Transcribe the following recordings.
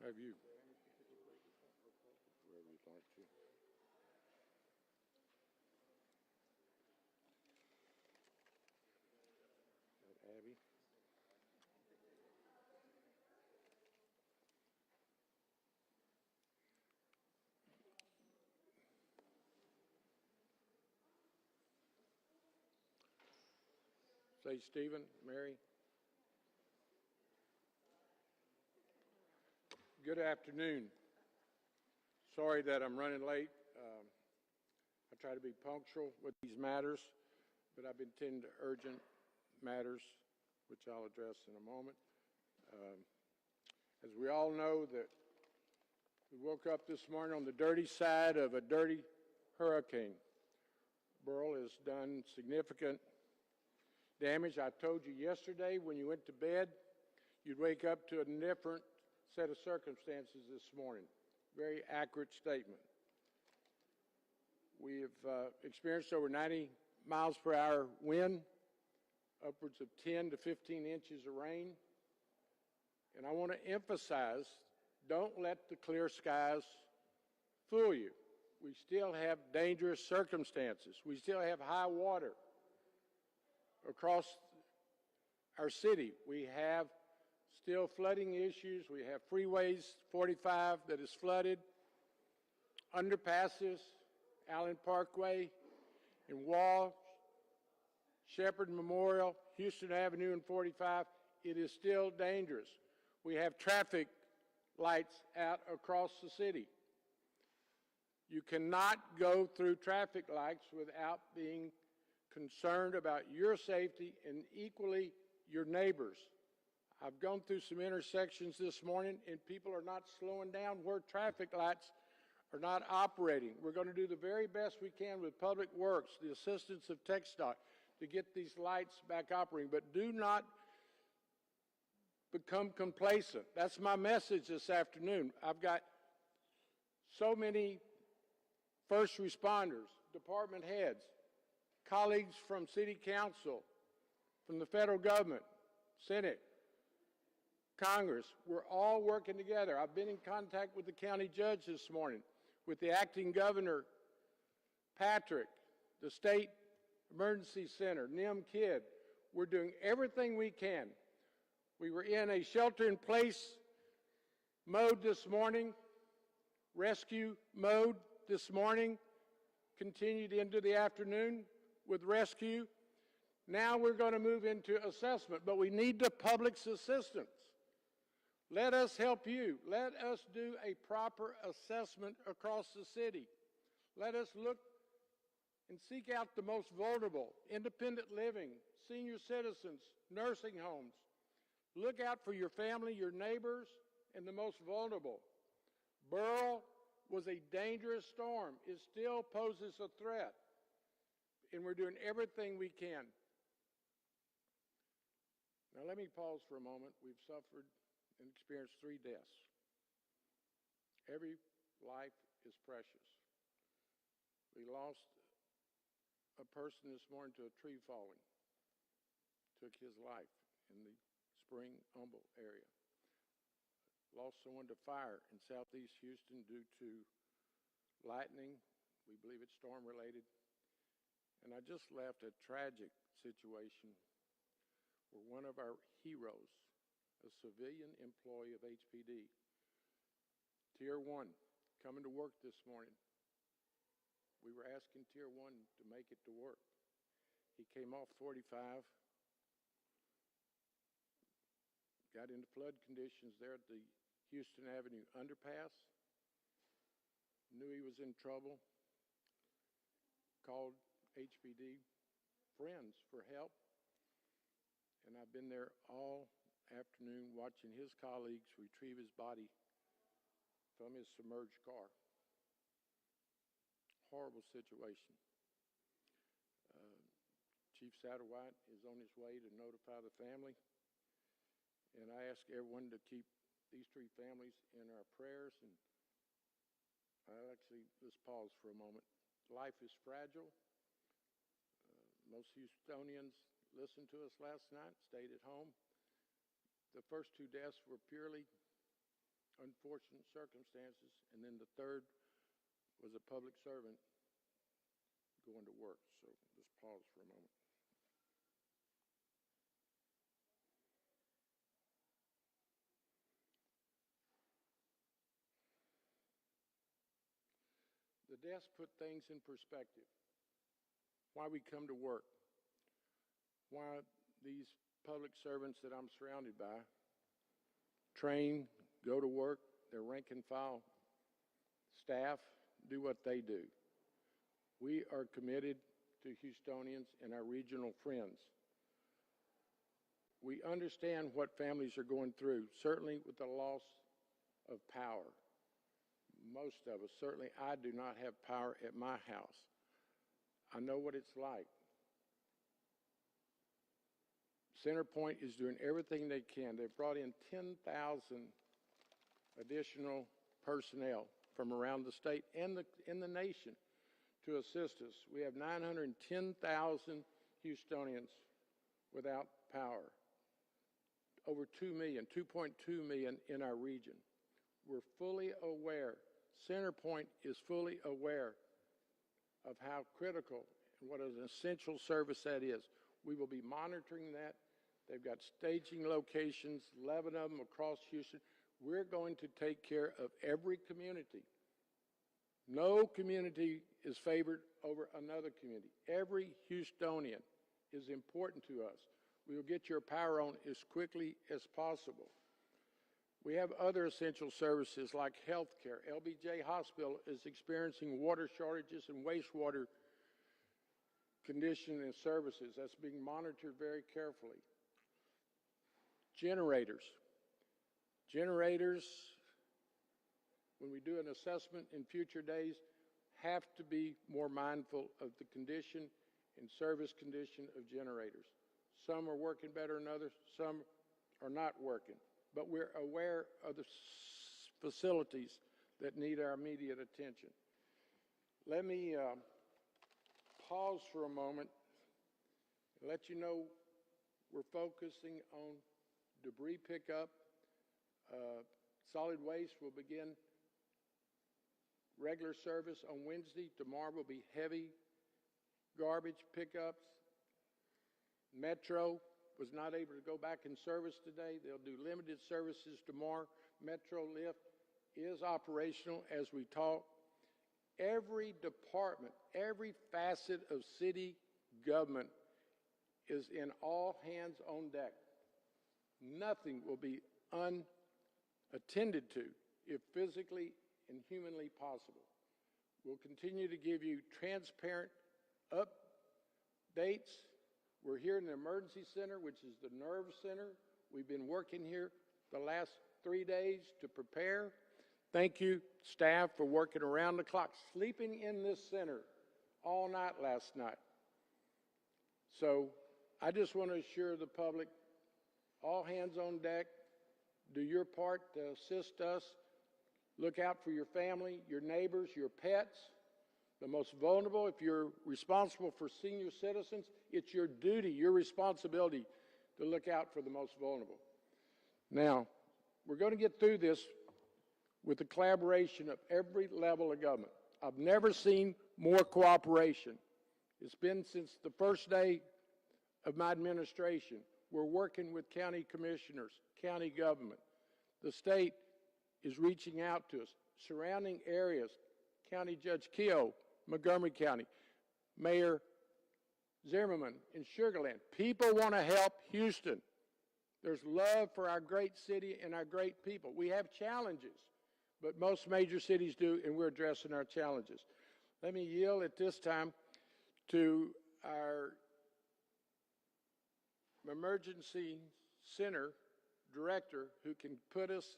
Have you? Wherever you'd like to. Abby. Say Stephen, Mary. Good afternoon. Sorry that I'm running late. I try to be punctual with these matters, but I've been tending to urgent matters, which I'll address in a moment. As we all know, that we woke up this morning on the dirty side of a dirty hurricane. Beryl has done significant damage. I told you yesterday when you went to bed, you'd wake up to a different set of circumstances this morning. Very accurate statement. We have experienced over 90 miles per hour wind, upwards of 10 to 15 inches of rain. And I want to emphasize, don't let the clear skies fool you. We still have dangerous circumstances. We still have high water across our city. We have still flooding issues. We have freeways 45 that is flooded, underpasses, Allen Parkway and Wall, Shepherd Memorial, Houston Avenue and 45. It is still dangerous. We have traffic lights out across the city. You cannot go through traffic lights without being concerned about your safety and equally your neighbors. I've gone through some intersections this morning and people are not slowing down where traffic lights are not operating. We're going to do the very best we can with Public Works, the assistance of TxDOT, to get these lights back operating. But do not become complacent. That's my message this afternoon. I've got so many first responders, department heads, colleagues from City Council, from the federal government, Senate, Congress. We're all working together. I've been in contact with the county judge this morning, with the acting governor, Patrick, the state emergency center, NIM Kidd. We're doing everything we can. We were in a shelter-in-place mode this morning, rescue mode this morning, continued into the afternoon with rescue. Now we're going to move into assessment, but we need the public's assistance. Let us help you. Let us do a proper assessment across the city. Let us look and seek out the most vulnerable, independent living, senior citizens, nursing homes. Look out for your family, your neighbors, and the most vulnerable. Beryl was a dangerous storm. It still poses a threat, and we're doing everything we can. Now let me pause for a moment. We've suffered and experienced 3 deaths. Every life is precious. We lost a person this morning to a tree falling. Took his life in the Spring Humble area. Lost someone to fire in southeast Houston due to lightning. We believe it's storm related. And I just left a tragic situation where one of our heroes, a civilian employee of HPD, Tier 1, coming to work this morning. We were asking Tier 1 to make it to work. He came off 45, got into flood conditions there at the Houston Avenue underpass, knew he was in trouble, called HPD friends for help, and I've been there all afternoon watching his colleagues retrieve his body from his submerged car. Horrible situation. Chief Satterwhite is on his way to notify the family, and I ask everyone to keep these 3 families in our prayers. And let's pause for a moment. Life is fragile. Most Houstonians listened to us last night, stayed at home. The first 2 deaths were purely unfortunate circumstances. And then the third was a public servant going to work. So just pause for a moment. The deaths put things in perspective. Why we come to work. Why these public servants that I'm surrounded by train, go to work, their rank and file staff do what they do. We are committed to Houstonians and our regional friends. We understand what families are going through, certainly with the loss of power. Most of us, certainly I do not have power at my house. I know what it's like. Centerpoint is doing everything they can. They've brought in 10,000 additional personnel from around the state and the nation to assist us. We have 910,000 Houstonians without power. Over 2 million, 2.2 million in our region. We're fully aware, Centerpoint is fully aware of how critical and what an essential service that is. We will be monitoring that. They've got staging locations, 11 of them across Houston. We're going to take care of every community. No community is favored over another community. Every Houstonian is important to us. We will get your power on as quickly as possible. We have other essential services like health care. LBJ Hospital is experiencing water shortages and wastewater condition and services. That's being monitored very carefully. Generators. Generators, when we do an assessment in future days, have to be more mindful of the condition and service condition of generators. Some are working better than others, some are not working. But we're aware of the facilities that need our immediate attention. Let me pause for a moment and let you know we're focusing on debris pickup. Solid waste will begin regular service on Wednesday. Tomorrow will be heavy garbage pickups. Metro was not able to go back in service today. They'll do limited services tomorrow. Metro Lift is operational as we talk. Every department, every facet of city government is in all hands on deck. Nothing will be unattended to if physically and humanly possible. We'll continue to give you transparent updates. We're here in the emergency center, which is the nerve center. We've been working here the last 3 days to prepare. Thank you, staff, for working around the clock, sleeping in this center all night last night. So I just want to assure the public, all hands on deck, do your part to assist us. Look out for your family, your neighbors, your pets. The most vulnerable, if you're responsible for senior citizens, it's your duty, your responsibility to look out for the most vulnerable. Now, we're going to get through this with the collaboration of every level of government. I've never seen more cooperation. It's been since the first day of my administration. We're working with county commissioners, county government. The state is reaching out to us. Surrounding areas, County Judge Keogh, Montgomery County, Mayor Zimmerman in Sugar Land. People want to help Houston. There's love for our great city and our great people. We have challenges, but most major cities do, and we're addressing our challenges. Let me yield at this time to our emergency center director who can put us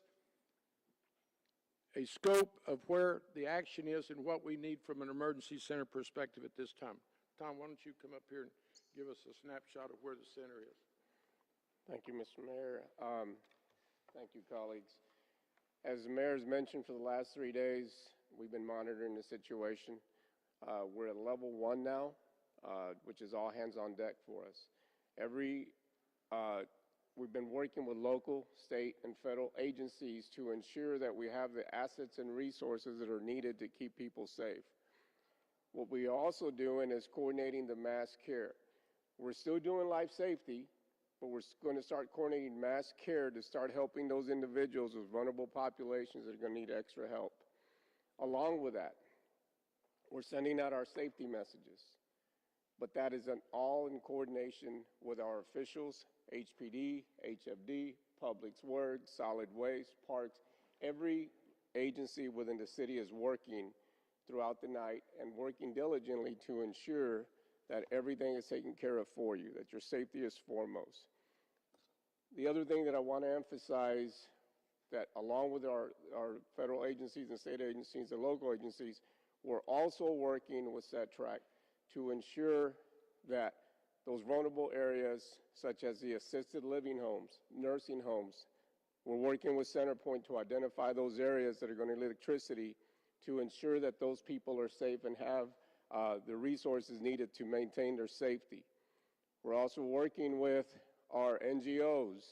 a scope of where the action is and what we need from an emergency center perspective at this time. Tom, why don't you come up here and give us a snapshot of where the center is. Thank you, Mr. Mayor. Thank you, colleagues. As the mayor has mentioned, for the last 3 days, we've been monitoring the situation. We're at level 1 now, which is all hands on deck for us. Every We've been working with local, state, and federal agencies to ensure that we have the assets and resources that are needed to keep people safe. What we're also doing is coordinating the mass care. We're still doing life safety, but we're going to start coordinating mass care to start helping those individuals with vulnerable populations that are going to need extra help. Along with that, we're sending out our safety messages, but that is all in coordination with our officials, HPD, HFD, Public Works, Solid Waste, Parks. Every agency within the city is working throughout the night and working diligently to ensure that everything is taken care of for you, that your safety is foremost. The other thing that I want to emphasize, that along with our federal agencies and state agencies and local agencies, we're also working with SETRAC to ensure that those vulnerable areas, such as the assisted living homes, nursing homes, we're working with CenterPoint to identify those areas that are going to need electricity to ensure that those people are safe and have the resources needed to maintain their safety. We're also working with our NGOs,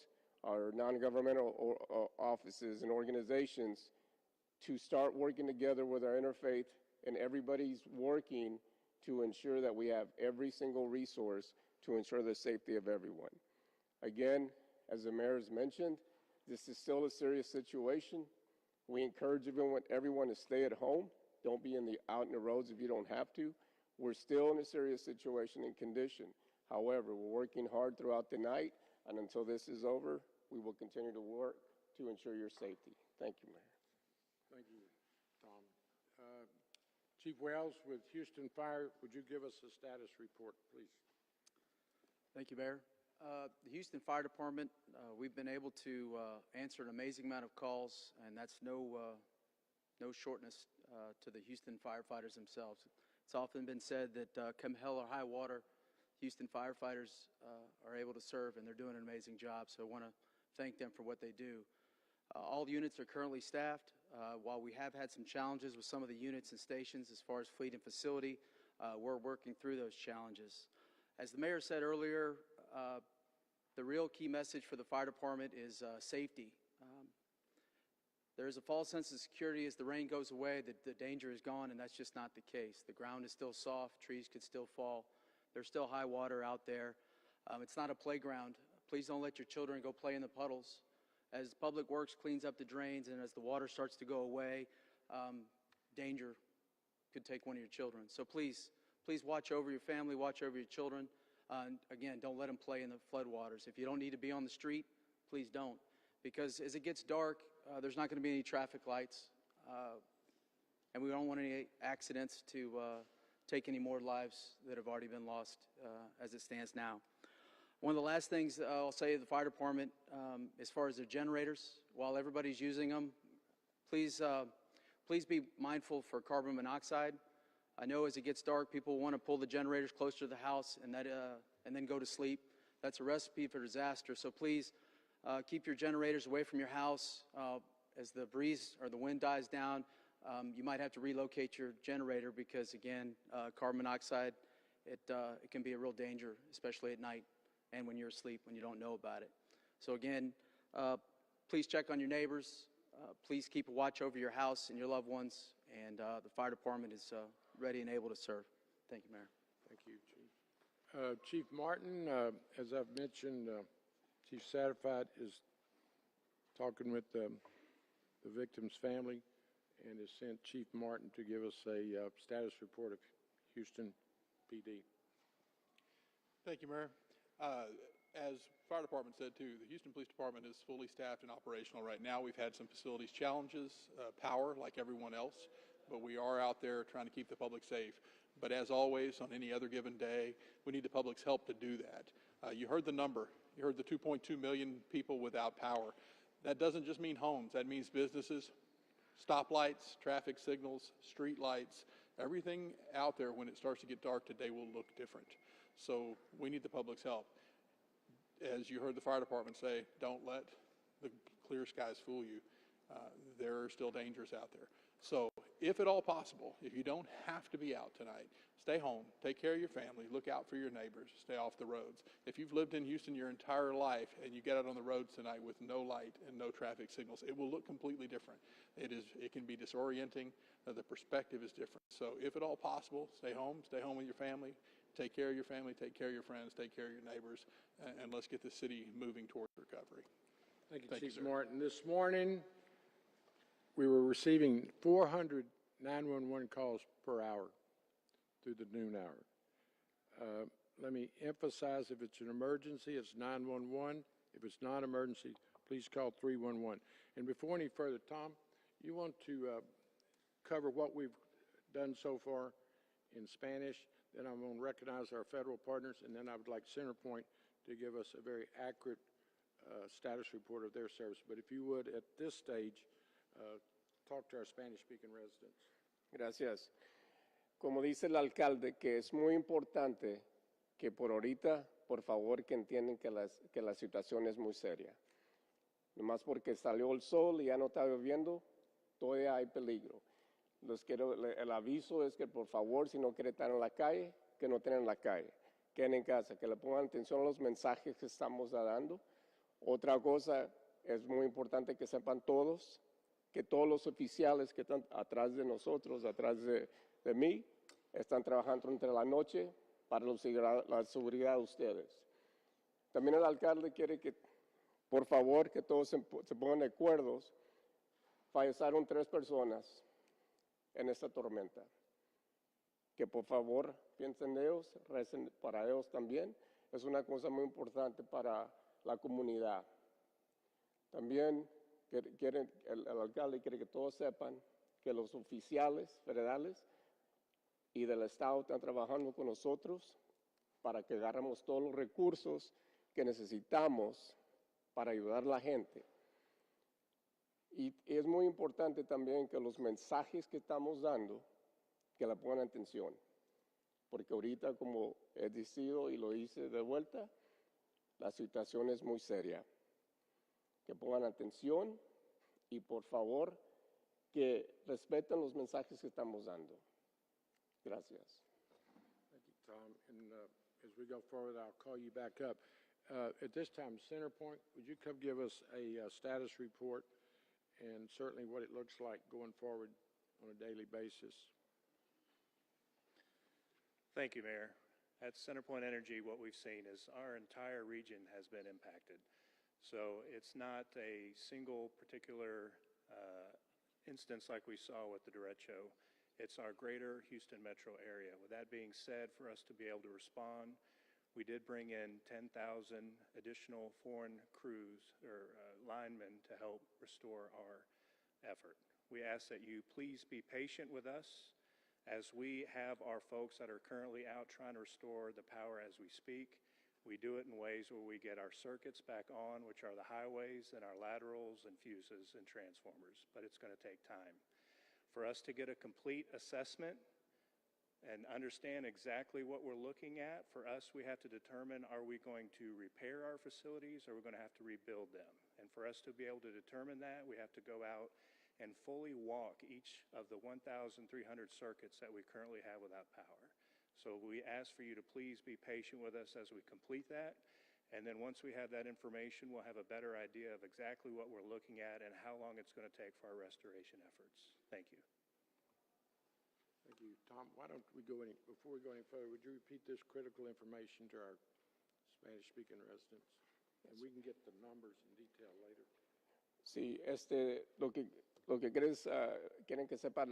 our non-governmental offices and organizations to start working together with our interfaith, and everybody's working to ensure that we have every single resource to ensure the safety of everyone. Again, as the mayor has mentioned, this is still a serious situation. We encourage everyone to stay at home. Don't be out in the roads if you don't have to. We're still in a serious situation and condition. However, we're working hard throughout the night, and until this is over, we will continue to work to ensure your safety. Thank you, Mayor. Thank you, Tom. Chief Wells with Houston Fire, would you give us a status report, please? Thank you, Mayor. The Houston Fire Department, we've been able to answer an amazing amount of calls, and that's no shortness to the Houston firefighters themselves. It's often been said that come hell or high water, Houston firefighters are able to serve, and they're doing an amazing job, so I want to thank them for what they do. All units are currently staffed. While we have had some challenges with some of the units and stations as far as fleet and facility, we're working through those challenges. As the mayor said earlier, the real key message for the fire department is safety. There is a false sense of security as the rain goes away, that the danger is gone, and that's just not the case. The ground is still soft, trees could still fall, there's still high water out there. It's not a playground. Please don't let your children go play in the puddles. As Public Works cleans up the drains and as the water starts to go away, danger could take one of your children. So please watch over your family, watch over your children. And again, don't let them play in the floodwaters. If you don't need to be on the street, please don't. Because as it gets dark, there's not going to be any traffic lights. And we don't want any accidents to take any more lives that have already been lost as it stands now. One of the last things I'll say to the fire department, as far as their generators, while everybody's using them, please be mindful for carbon monoxide. I know as it gets dark, people want to pull the generators closer to the house and then go to sleep. That's a recipe for disaster. So please keep your generators away from your house. As the breeze or the wind dies down, you might have to relocate your generator because, again, carbon monoxide, it can be a real danger, especially at night and when you're asleep, when you don't know about it. So again, please check on your neighbors. Please keep a watch over your house and your loved ones. And the fire department is ready and able to serve. Thank you, Mayor. Thank you, Chief. Chief Martin, as I've mentioned, Chief Satterfield is talking with the victim's family and has sent Chief Martin to give us a status report of Houston PD. Thank you, Mayor. As fire department said too, the Houston Police Department is fully staffed and operational right now. We've had some facilities challenges, power like everyone else, but we are out there trying to keep the public safe. But as always, on any other given day, we need the public's help to do that. You heard the number. You heard the 2.2 million people without power. That doesn't just mean homes. That means businesses, stoplights, traffic signals, street lights. Everything out there when it starts to get dark today will look different. So we need the public's help. As you heard the fire department say, don't let the clear skies fool you. There are still dangers out there. So if at all possible, if you don't have to be out tonight, stay home, take care of your family, look out for your neighbors, stay off the roads. If you've lived in Houston your entire life and you get out on the roads tonight with no light and no traffic signals, it will look completely different. It can be disorienting. The perspective is different. So if at all possible, stay home with your family, take care of your family, take care of your friends, take care of your neighbors, and let's get the city moving towards recovery. Thank you, Thank you, Chief sir. Martin. This morning, we were receiving 400 911 calls per hour through the noon hour. Let me emphasize, if it's an emergency, it's 911. If it's not emergency, please call 311. And before any further, Tom, you want to cover what we've done so far in Spanish? Then I'm going to recognize our federal partners, and then I would like CenterPoint to give us a very accurate status report of their service. But if you would, at this stage, talk to our Spanish-speaking residents. Gracias. Como dice el alcalde, que es muy importante que por ahorita, por favor, que entiendan que la situación es muy seria. Nomás porque salió el sol y ya no está lloviendo, todavía hay peligro. El aviso es que, por favor, si no quiere estar en la calle, que no estén en la calle, queden en casa, que le pongan atención a los mensajes que estamos dando. Otra cosa, es muy importante que sepan todos, que todos los oficiales que están atrás de nosotros, atrás de mí, están trabajando entre la noche para la seguridad de ustedes. También el alcalde quiere que, por favor, que todos se pongan de acuerdo. Fallecieron 3 personas en esta tormenta. Que por favor piensen en ellos, recen para ellos también. Es una cosa muy importante para la comunidad. También el alcalde quiere que todos sepan que los oficiales federales y del Estado están trabajando con nosotros para que agarremos todos los recursos que necesitamos para ayudar a la gente. Y es muy importante también que los mensajes que estamos dando, que le pongan atención. Porque ahorita, como he dicho y lo hice de vuelta, la situación es muy seria. Que pongan atención y, por favor, que respeten los mensajes que estamos dando. Gracias. Thank you, Tom. And as we go forward, I'll call you back up. At this time, CenterPoint, would you come give us a status report and certainly what it looks like going forward on a daily basis? Thank you, Mayor. At CenterPoint Energy, what we've seen is our entire region has been impacted. So it's not a single particular instance like we saw with the derecho. It's our greater Houston metro area. With that being said, for us to be able to respond, we did bring in 10,000 additional foreign crews or linemen to help restore our effort. We ask that you please be patient with us as we have our folks that are currently out trying to restore the power as we speak. We do it in ways where we get our circuits back on, which are the highways and our laterals and fuses and transformers, but it's going to take time. For us to get a complete assessment and understand exactly what we're looking at, for us, we have to determine, are we going to repair our facilities or are we going to have to rebuild them? And for us to be able to determine that, we have to go out and fully walk each of the 1,300 circuits that we currently have without power. So we ask for you to please be patient with us as we complete that. And then once we have that information, we'll have a better idea of exactly what we're looking at and how long it's going to take for our restoration efforts. Thank you. Thank you, Tom. Why don't we before we go any further, would you repeat this critical information to our Spanish-speaking residents? And we can get the numbers in detail later. Sí, lo que quieren que sepa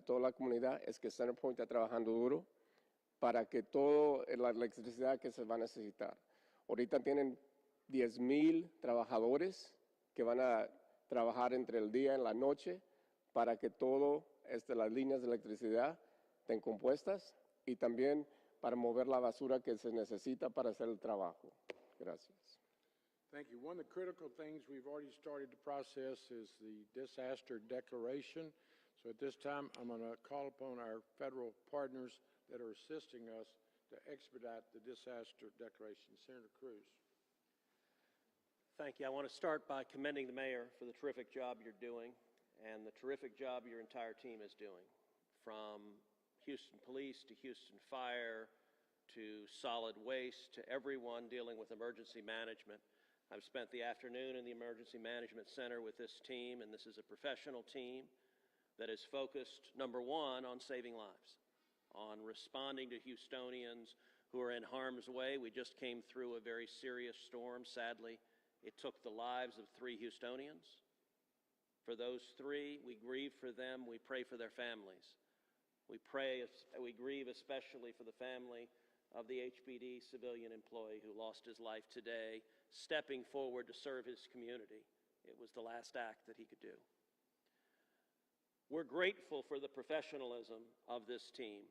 toda la comunidad es que CenterPoint está trabajando duro para que toda la electricidad que se va a necesitar. Ahorita tienen 10,000 trabajadores que van a trabajar entre el día y la noche para que todo las líneas de electricidad estén compuestas y también para mover la basura que se necesita para hacer el trabajo. Gracias. Thank you. One of the critical things we've already started the process is the disaster declaration. So at this time, I'm going to call upon our federal partners that are assisting us to expedite the disaster declaration. Senator Cruz. Thank you. I want to start by commending the mayor for the terrific job you're doing and the terrific job your entire team is doing. from Houston Police to Houston Fire to solid waste to everyone dealing with emergency management. I've spent the afternoon in the Emergency Management Center with this team, and this is a professional team that is focused, number one, on saving lives, on responding to Houstonians who are in harm's way. We just came through a very serious storm. Sadly, it took the lives of 3 Houstonians. For those 3, we grieve for them. We pray for their families. We grieve especially for the family of the HPD civilian employee who lost his life today, stepping forward to serve his community. It was the last act that he could do. We're grateful for the professionalism of this team,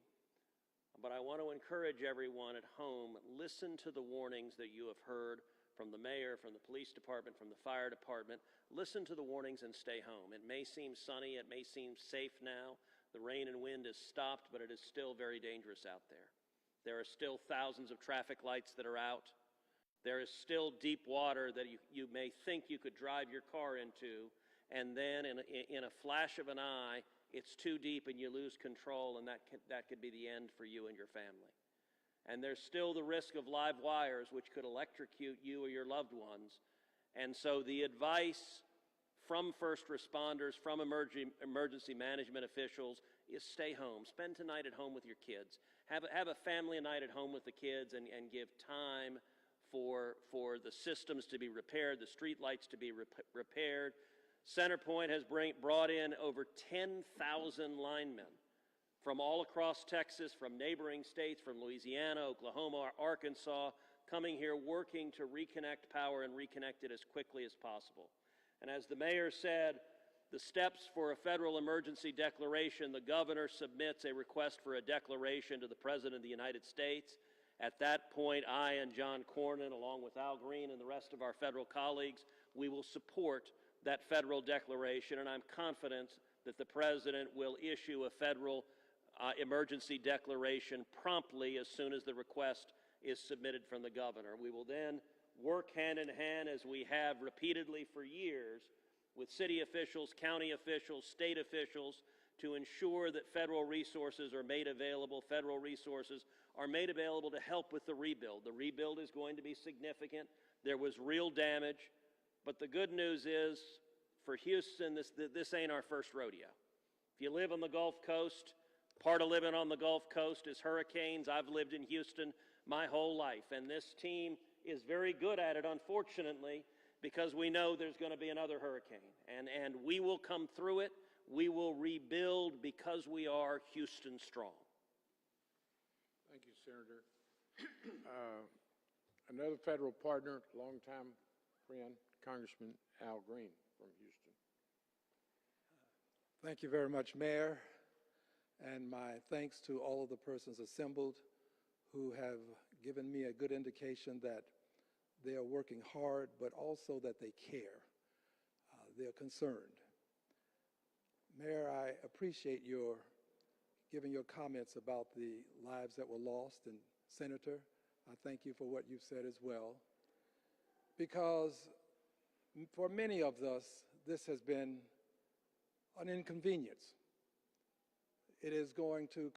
but I want to encourage everyone at home, listen to the warnings that you have heard from the mayor, from the police department, from the fire department. Listen to the warnings and stay home. It may seem sunny, it may seem safe now. The rain and wind has stopped, but it is still very dangerous out there. There are still thousands of traffic lights that are out. There is still deep water that you may think you could drive your car into, and then in a flash of an eye, it's too deep and you lose control, and that could be the end for you and your family. And there's still the risk of live wires, which could electrocute you or your loved ones. And so the advice from first responders, from emergency management officials, is stay home. Spend tonight at home with your kids. Have a family night at home with the kids and give time for the systems to be repaired, the street lights to be repaired. CenterPoint has brought in over 10,000 linemen from all across Texas, from neighboring states, from Louisiana, Oklahoma, Arkansas, coming here working to reconnect power and reconnect it as quickly as possible. And as the mayor said, the steps for a federal emergency declaration, the governor submits a request for a declaration to the President of the United States. At that point, I and John Cornyn, along with Al Green and the rest of our federal colleagues, we will support that federal declaration, and I'm confident that the President will issue a federal emergency declaration promptly as soon as the request is submitted from the governor. We will then work hand in hand, as we have repeatedly for years, with city officials, county officials, state officials, to ensure that federal resources are made available, federal resources are made available to help with the rebuild. The rebuild is going to be significant. There was real damage, but the good news is, for Houston, this ain't our first rodeo. If you live on the Gulf Coast, part of living on the Gulf Coast is hurricanes. I've lived in Houston my whole life, and this team is very good at it, unfortunately, because we know there's going to be another hurricane, and we will come through it. We will rebuild because we are Houston strong. Thank you, Senator. Another federal partner, longtime friend, Congressman Al Green from Houston. Thank you very much, Mayor, and my thanks to all of the persons assembled who have given me a good indication that they are working hard, but also that they care. They're concerned. Mayor, I appreciate your giving your comments about the lives that were lost, and Senator, I thank you for what you've said as well, because for many of us, this has been an inconvenience. It is going to